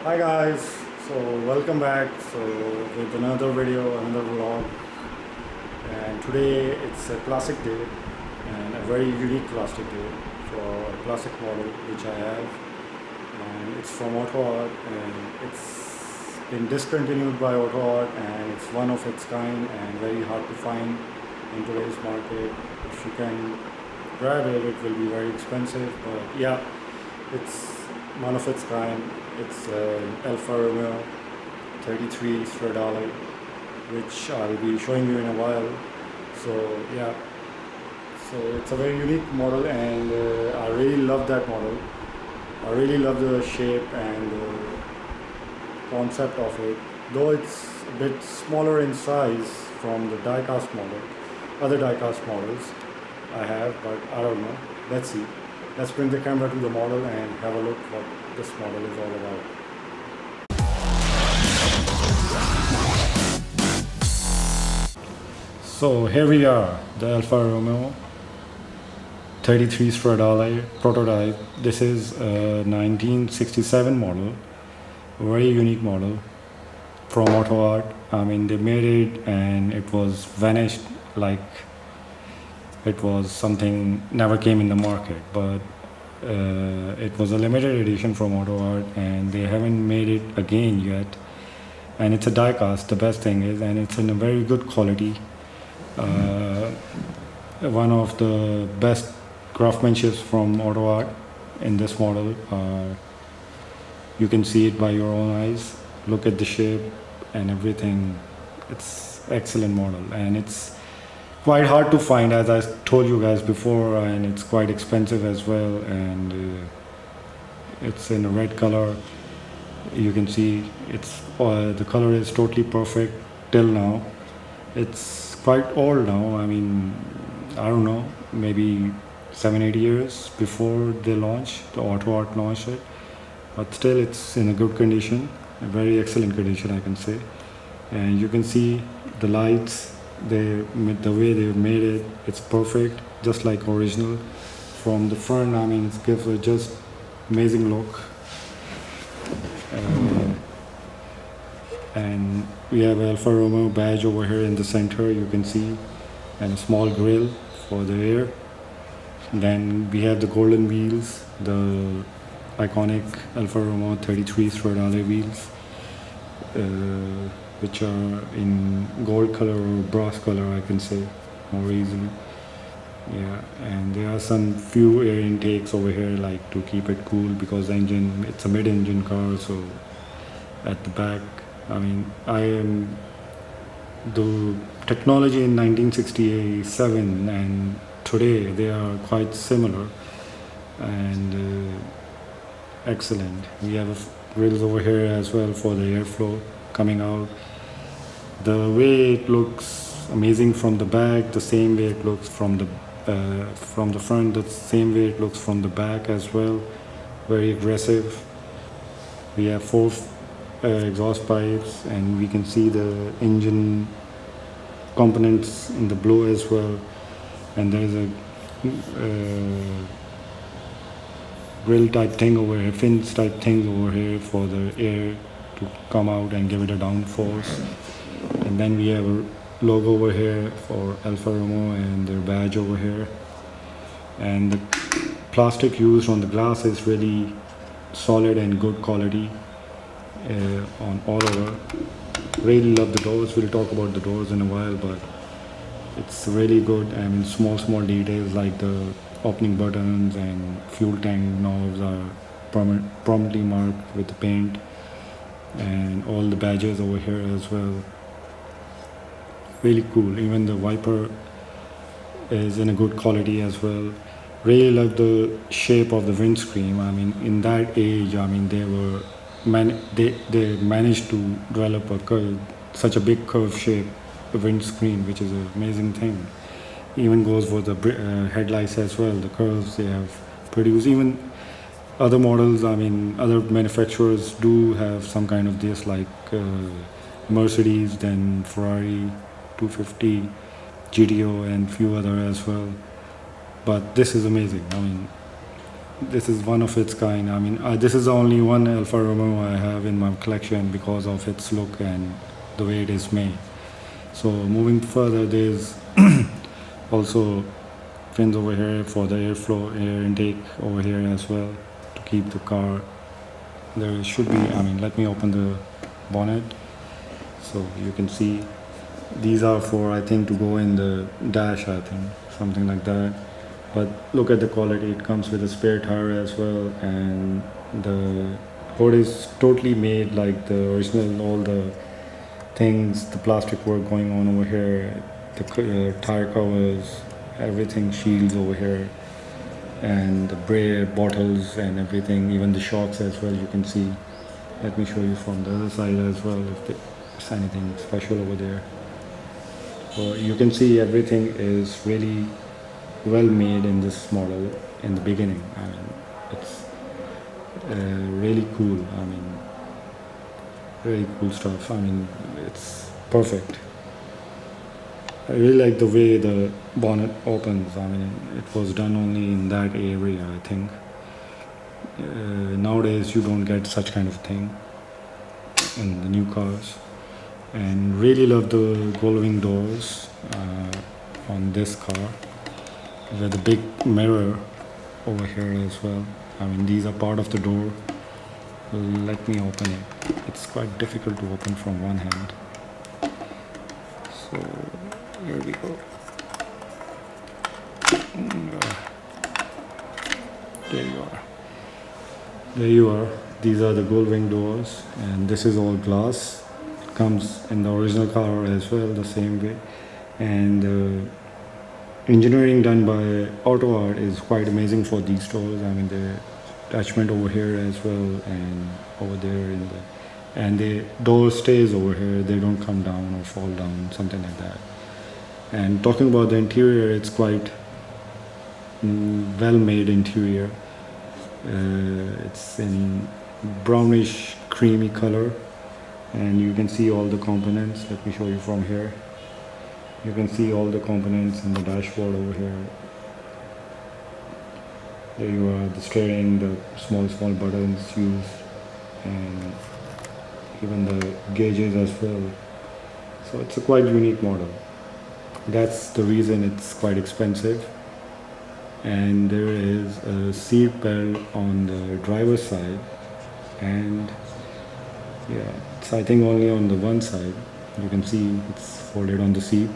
Hi guys, so welcome back. So with another video, another vlog, and today it's a classic day and a very unique classic day for a classic model which I have, and it's from Autoart and it's been discontinued by Autoart and it's one of its kind and very hard to find in today's market. If you can grab it, it will be very expensive, but yeah, it's one of its kind. It's Alfa Romeo 33 Stradale, which I'll be showing you in a while. So yeah, so it's a very unique model, and I really love that model. I really love the shape and the concept of it, though it's a bit smaller in size from the diecast model, other diecast models I have, but I don't know. Let's see. Let's bring the camera to the model and have a look what this model is all about. So here we are, the Alfa Romeo 33 Stradale prototype. This is a 1967 model, a very unique model from Autoart. I mean, they made it and it was vanished like it was something never came in the market, but it was a limited edition from Autoart and they haven't made it again yet. And it's a diecast, the best thing is, and it's in a very good quality. One of the best craftsmanships from Autoart in this model. You can see it by your own eyes. Look at the shape and everything. It's excellent model, and it's quite hard to find, as I told you guys before, and it's quite expensive as well. And it's in a red color. You can see it's the color is totally perfect till now. It's quite old now. I mean, I don't know, maybe 7-8 years before they launched, the Autoart launched it, but still it's in a good condition, a very excellent condition, I can say. And you can see the lights, the way they made it, it's perfect, just like original. From the front, I mean, it gives a just amazing look. And we have Alfa Romeo badge over here in the center, you can see, and a small grill for the air. Then we have the golden wheels, the iconic Alfa Romeo 33 Stradale wheels, which are in gold color or brass color, I can say more easily. Yeah, and there are some few air intakes over here, like to keep it cool, because the engine, it's a mid-engine car. So at the back, I mean, the technology in 1967 and today, they are quite similar and excellent. We have grills over here as well for the airflow coming out. The way it looks amazing from the back, the same way it looks from the front, the same way it looks from the back as well. Very aggressive. We have four exhaust pipes, and we can see the engine components in the blue as well. And there's a grill type thing over here, fins type things over here for the air to come out and give it a downforce. And then we have a logo over here for Alfa Romeo and their badge over here. And the plastic used on the glass is really solid and good quality on all over. Really love the doors. We'll talk about the doors in a while, but it's really good. I mean, small details like the opening buttons and fuel tank knobs are prominently marked with the paint, and all the badges over here as well. Really cool. Even the wiper is in a good quality as well. Really love the shape of the windscreen. I mean, in that age, I mean, they managed to develop a curve, such a big curve shape, the windscreen, which is an amazing thing. Even goes for the headlights as well. The curves they have produced. Even other models, I mean, other manufacturers do have some kind of this, like Mercedes, then Ferrari 250, GTO, and few other as well. But this is amazing. I mean, this is one of its kind. I mean, this is the only one Alfa Romeo I have in my collection because of its look and the way it is made. So moving further, there's also fins over here for the airflow, air intake over here as well to keep the car. There should be, I mean, let me open the bonnet so you can see. These are for, I think, to go in the dash, I think, something like that. But look at the quality, it comes with a spare tire as well, and the hood is totally made like the original. All the things, the plastic work going on over here, the tire covers, everything, shields over here, and the braille bottles and everything, even the shocks as well, you can see. Let me show you from the other side as well if there's anything special over there. So you can see everything is really well made in this model in the beginning. I mean, it's really cool. I mean, really cool stuff. I mean, it's perfect. I really like the way the bonnet opens. I mean, it was done only in that area, I think. Nowadays, you don't get such kind of thing in the new cars. And really love the gullwing doors on this car with the big mirror over here as well. I mean, these are part of the door. Let me open it. It's quite difficult to open from one hand. So here we go. There you are. There you are. These are the gullwing doors, and this is all glass. It comes in the original car as well, the same way. And engineering done by Autoart is quite amazing for these doors. I mean, the attachment over here as well, and over there in the, and the door stays over here. They don't come down or fall down, something like that. And talking about the interior, it's quite well made interior. It's in brownish creamy color, and you can see all the components. Let me show you from here. You can see all the components in the dashboard over here. There you are, the steering, the small buttons used, and even the gauges as well. So it's a quite unique model. That's the reason it's quite expensive. And there is a seat belt on the driver's side, and yeah, it's I think only on the one side. You can see it's folded on the seat.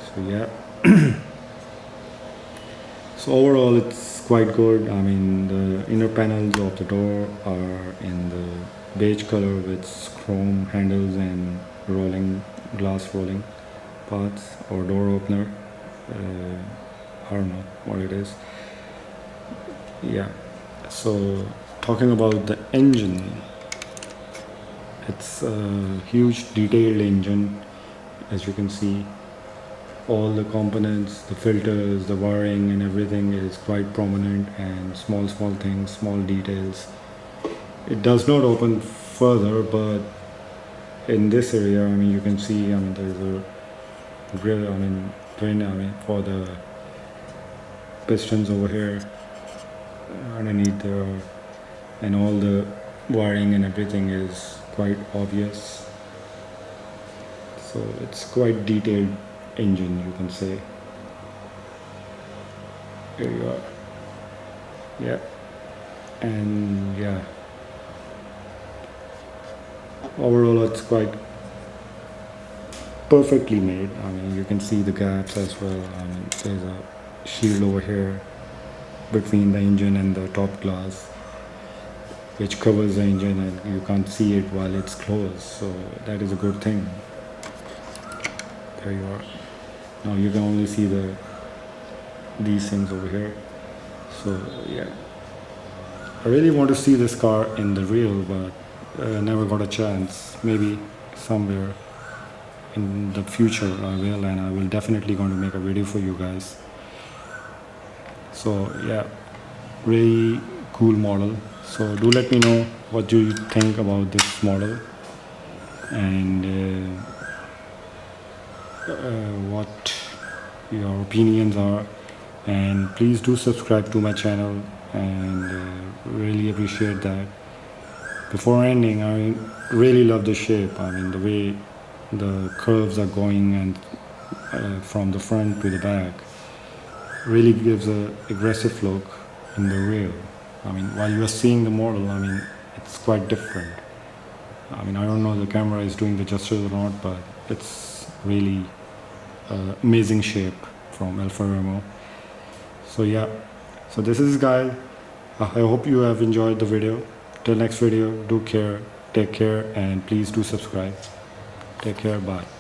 So yeah. So overall it's quite good. I mean, the inner panels of the door are in the beige color with chrome handles and glass rolling parts or door opener. I don't know what it is. Yeah. So talking about the engine, it's a huge detailed engine, as you can see. All the components, the filters, the wiring and everything is quite prominent, and small things, small details. It does not open further, but in this area, I mean, you can see, I mean, there's a grill, I mean, drain, I mean, for the pistons over here underneath there, and all the wiring and everything is quite obvious. So it's quite detailed engine, you can say. Here you are. Yeah. And yeah, overall it's quite perfectly made. I mean, you can see the gaps as well. I mean, there's a shield over here between the engine and the top glass, which covers the engine, and you can't see it while it's closed, so that is a good thing. There you are. Now you can only see these things over here. So yeah, I really want to see this car in the real, but never got a chance. Maybe somewhere in the future I will, and I will definitely going to make a video for you guys. So yeah, really cool model. So do let me know what do you think about this model, and what your opinions are, and please do subscribe to my channel and really appreciate that. Before ending, I really love the shape. I mean, the way the curves are going and from the front to the back really gives a aggressive look in the rear. I mean, while you are seeing the model, I mean, it's quite different. I mean, I don't know the camera is doing the justice or not, but it's really amazing shape from Alfa Romeo. So yeah, so this is guys. I hope you have enjoyed the video. Till next video, take care, and please do subscribe. Take care, bye.